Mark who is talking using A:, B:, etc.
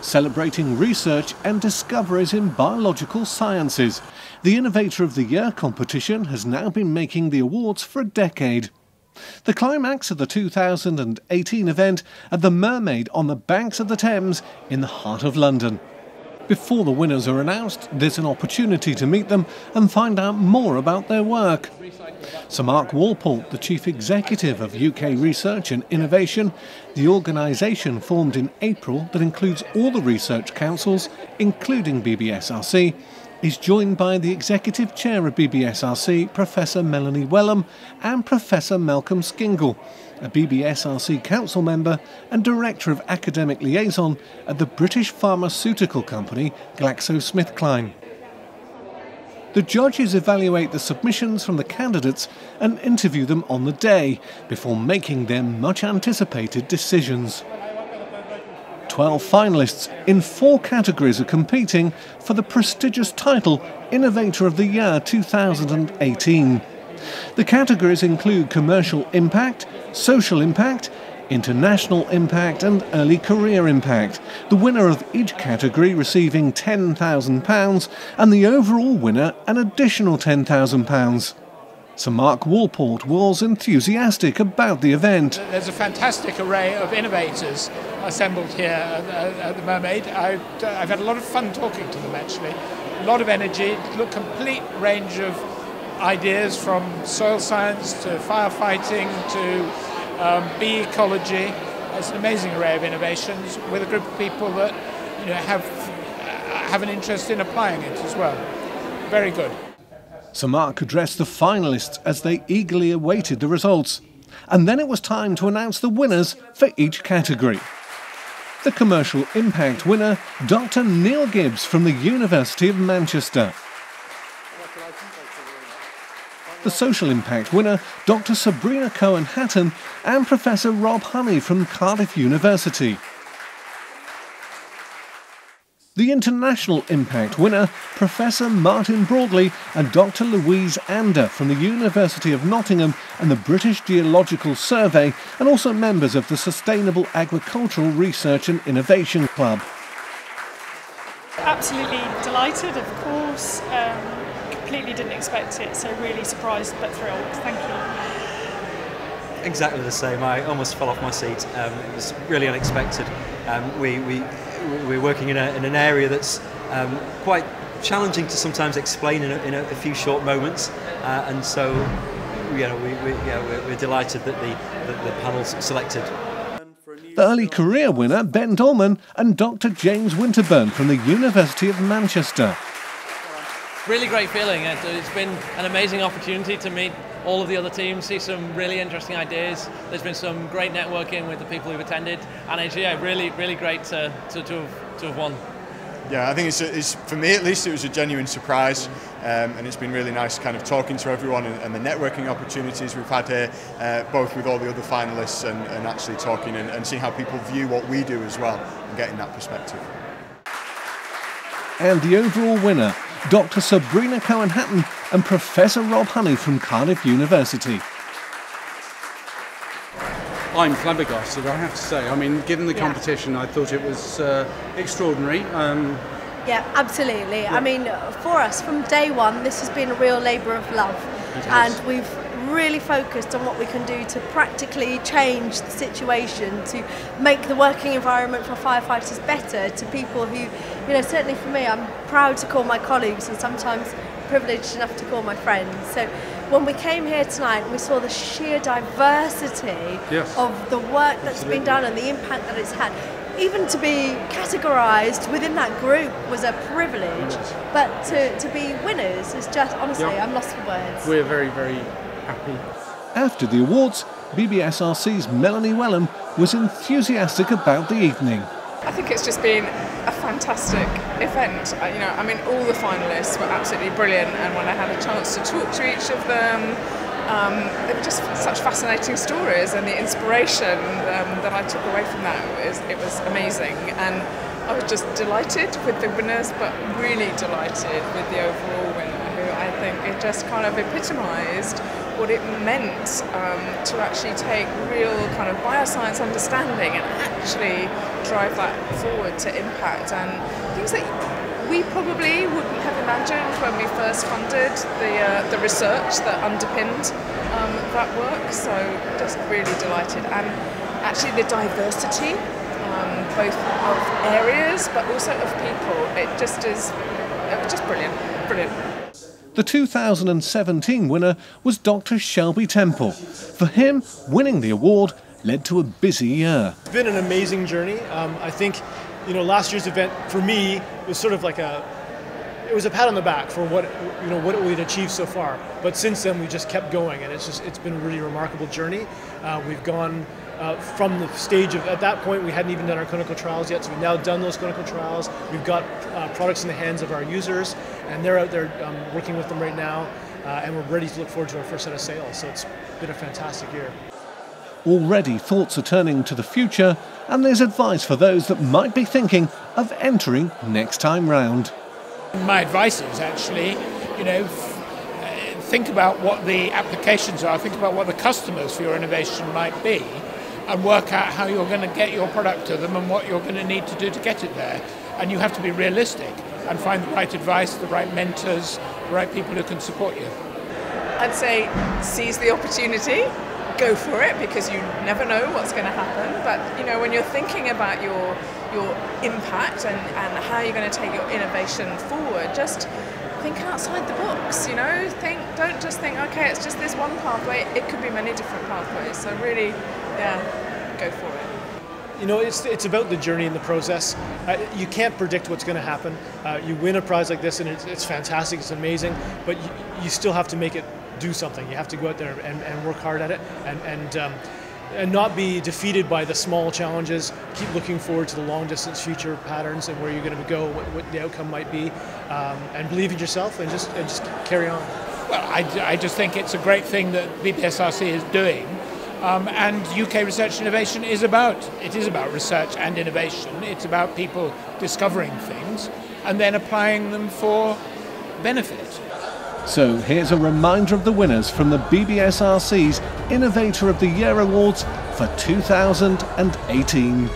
A: celebrating research and discoveries in biological sciences. The Innovator of the Year competition has now been making the awards for a decade. The climax of the 2018 event at the Mermaid on the banks of the Thames in the heart of London. Before the winners are announced, there's an opportunity to meet them and find out more about their work. Sir Mark Walpole, the Chief Executive of UK Research and Innovation, the organisation formed in April that includes all the research councils, including BBSRC, is joined by the Executive Chair of BBSRC, Professor Melanie Wellham, and Professor Malcolm Skingle, a BBSRC Council member and Director of Academic Liaison at the British pharmaceutical company GlaxoSmithKline. The judges evaluate the submissions from the candidates and interview them on the day before making their much-anticipated decisions. 12 finalists in 4 categories are competing for the prestigious title Innovator of the Year 2018. The categories include commercial impact, social impact, international impact and early career impact, the winner of each category receiving £10,000 and the overall winner an additional £10,000. Sir Mark Walpole was enthusiastic about the event.
B: There's a fantastic array of innovators assembled here at the Mermaid. I've had a lot of fun talking to them actually. A lot of energy, a complete range of ideas from soil science to firefighting to bee ecology. It's an amazing array of innovations with a group of people that have an interest in applying it as well. Very good.
A: Sir Mark addressed the finalists as they eagerly awaited the results. And then it was time to announce the winners for each category. The commercial impact winner, Dr. Neil Gibbs from the University of Manchester. The social impact winner, Dr. Sabrina Cohen-Hatton and Professor Rob Honey from Cardiff University. The international impact winner, Professor Martin Broadley and Dr. Louise Ander from the University of Nottingham and the British Geological Survey, and also members of the Sustainable Agricultural Research and Innovation Club.
C: Absolutely delighted, of course. Completely didn't expect it, so really surprised but thrilled. Thank you.
D: Exactly the same. I almost fell off my seat. It was really unexpected. We're working in an area that's quite challenging to sometimes explain in a few short moments, and so we're delighted that the panel's selected.
A: The early career winner, Ben Dolman, and Dr. James Winterburn from the University of Manchester.
E: Really great feeling. It's been an amazing opportunity to meet all of the other teams, see some really interesting ideas. There's been some great networking with the people who've attended, and it's really great to have won.
F: Yeah, I think it's for me at least it was a genuine surprise, and it's been really nice kind of talking to everyone and the networking opportunities we've had here, both with all the other finalists and actually talking and seeing how people view what we do as well and getting that perspective.
A: And the overall winner, Dr. Sabrina Cohen-Hatton and Professor Rob Honey from Cardiff University.
G: I'm flabbergasted, I have to say. I mean, given the competition, I thought it was extraordinary.
H: Yeah, absolutely. Yeah. I mean, for us, from day one, this has been a real labour of love. And we've really focused on what we can do to practically change the situation, to make the working environment for firefighters better, to people who, certainly for me, I'm proud to call my colleagues and sometimes privileged enough to call my friends. So when we came here tonight and we saw the sheer diversity of the work that's been done and the impact that it's had, even to be categorised within that group was a privilege, but to be winners is just, honestly, I'm lost for words.
G: We're very happy.
A: After the awards, BBSRC's Melanie Wellham was enthusiastic about the evening.
I: I think it's just been a fantastic event. I mean, all the finalists were absolutely brilliant, and when I had a chance to talk to each of them, they were just such fascinating stories, and the inspiration that I took away from that it was amazing. And I was just delighted with the winners, but really delighted with the overall winner, who I think it just kind of epitomised what it meant to actually take real kind of bioscience understanding and actually drive that forward to impact, and things that we probably wouldn't have imagined when we first funded the research that underpinned that work. So just really delighted, and actually the diversity both of areas but also of people, it was just brilliant.
A: The 2017 winner was Dr. Shelby Temple. For him, winning the award led to a busy year.
J: It's been an amazing journey. I think, last year's event for me was sort of like it was a pat on the back for what we'd achieved so far. But since then, we just kept going, and it's been a really remarkable journey. We've gone from the stage of, at that point, we hadn't even done our clinical trials yet, so we've now done those clinical trials. We've got products in the hands of our users, and they're out there working with them right now, and we're ready to look forward to our first set of sales. So it's been a fantastic year.
A: Already thoughts are turning to the future, and there's advice for those that might be thinking of entering next time round.
B: My advice is actually, think about what the applications are, think about what the customers for your innovation might be, and work out how you're going to get your product to them and what you're going to need to do to get it there. And you have to be realistic and find the right advice, the right mentors, the right people who can support you.
I: I'd say seize the opportunity, go for it, because you never know what's going to happen. But when you're thinking about your impact and how you're going to take your innovation forward, just think outside the box. Don't just think, okay, it's just this one pathway. It could be many different pathways. So really, go for it.
J: It's about the journey and the process. You can't predict what's going to happen. You win a prize like this, and it's fantastic, it's amazing, but you still have to make it do something. You have to go out there and work hard at it, and not be defeated by the small challenges. Keep looking forward to the long-distance future patterns and where you're going to go, what the outcome might be, and believe in yourself, and just carry on.
B: Well, I just think it's a great thing that BBSRC is doing. And UK research and innovation is about research and innovation. It's about people discovering things and then applying them for benefit.
A: So here's a reminder of the winners from the BBSRC's Innovator of the Year Awards for 2018.